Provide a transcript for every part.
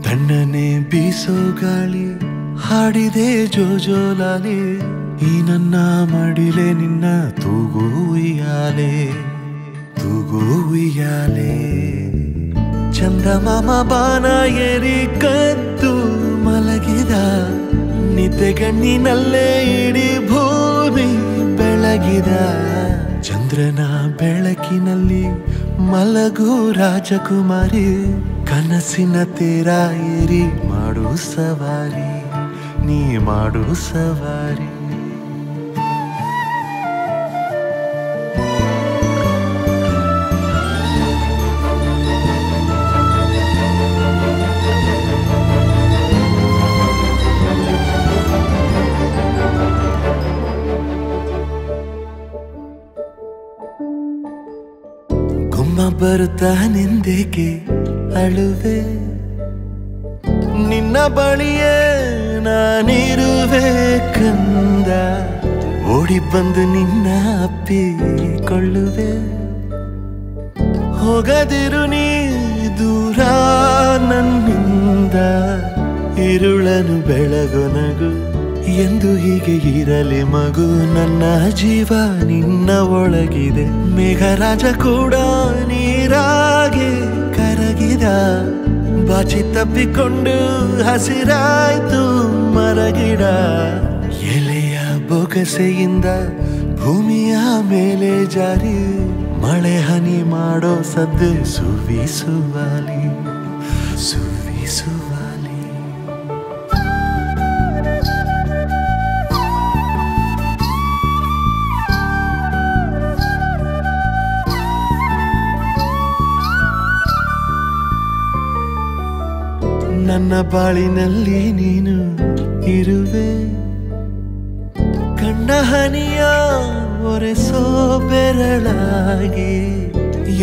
ತಣ್ಣನೆ ಬೀಸೋ ಗಾಳಿ ಹಾಡಿದೆ ಜೋಜೋಲಾಲೆ ಈ ನನ್ನ ಮಡಿಲೆ ನಿನ್ನ ತೂಗು ಉಯ್ಯಾಲೆ ತೂಗು ಉಯ್ಯಾಲೆ ಚಂದಮಾಮ ಬಾನ ಏರಿ ಕದ್ದು ಮಲಗಿದ ನಿದ್ದೆಗಣ್ಣಿನಲ್ಲೇ ಇಡೀ ಭೂಮಿ ಬೆಳಗಿದ ಚಂದ್ರನ ಬೆಳಕಿನಲ್ಲಿ ಮಲಗು ರಾಜಕುಮಾರಿ ಕನಸಿನ ತೇರ ಏರಿ ಮಾಡು ಸವಾರಿ ನೀ ಮಾಡು ಸವಾರಿ ಗುಮ್ಮ ಬರುತ್ತಾನೆಂದೇಕೆ ಅಳುವೆ ನಿನ್ನ ಬಳಿಯೇ ನಾನಿರುವೆ ಕಂದ ಓಡಿ ಬಂದು ನಿನ್ನ ಅಪ್ಪಿಕೊಳ್ಳುವೆ ಹೋಗದಿರು ನೀ ದೂರ ನನ್ನಿಂದ ಇರುಳನು ಬೆಳಗೊನಗು ಎಂದು ಹೀಗೆ ಇರಲಿ ಮಗು ನನ್ನ ಜೀವ ನಿನ್ನ ಒಳಗಿದೆ ಮೇಘರಾಜ ಕೂಡ ನೀರಾಗೆ ಕರಗಿದ ಬಾಚಿ ತಪ್ಪಿಕೊಂಡು ಹಸಿರಾಯ್ತು ಮರಗಿಡ ಎಲೆಯ ಬೊಗಸೆಯಿಂದ ಭೂಮಿಯ ಮೇಲೆ ಜಾರಿ ಮಳೆ ಹನಿ ಮಾಡೋ ಸದ್ದೆ ಸುವಿಸುವಾಲಿ ಸುವಿಸುವಾಲಿ ನನ್ನ ಬಾಳಿನಲ್ಲಿ ನೀನು ಇರುವೆ ಕಣ್ಣ ಹನಿಯ ಒರೆಸೋ ಬೆರಳಾಗಿ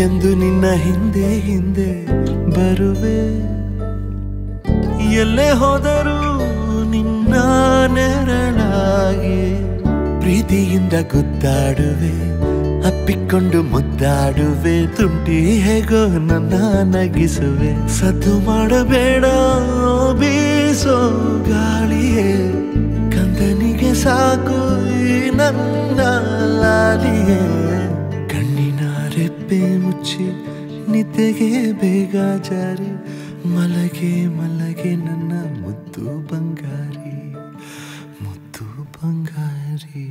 ಎಂದು ನಿನ್ನ ಹಿಂದೆ ಹಿಂದೆ ಬರುವೆ ಎಲ್ಲೇ ಹೋದರೂ ನಿನ್ನ ನೆರಳಾಗಿ ಪ್ರೀತಿಯಿಂದ ಗುದ್ದಾಡುವೆ ಅಪ್ಪಿಕೊಂಡು ಮುದ್ದಾಡುವೆ ತುಂಟಿ ಹೇಗೋ ನನ್ನ ನಗಿಸುವೆ ಸದ್ದು ಮಾಡಬೇಡ ಬೀಸೋ ಗಾಳಿಯೇ ಕಂದನಿಗೆ ಸಾಕು ಈ ನನ್ನ ಲಾಲಿಯೇ ಕಣ್ಣಿನ ರೆಪ್ಪೆ ಮುಚ್ಚಿ ನಿದ್ದೆಗೆ ಬೇಗ ಜಾರಿ ಮಲಗೆ ಮಲಗೆ ನನ್ನ ಮುದ್ದು ಬಂಗಾರಿ ಮುದ್ದು ಬಂಗಾರಿ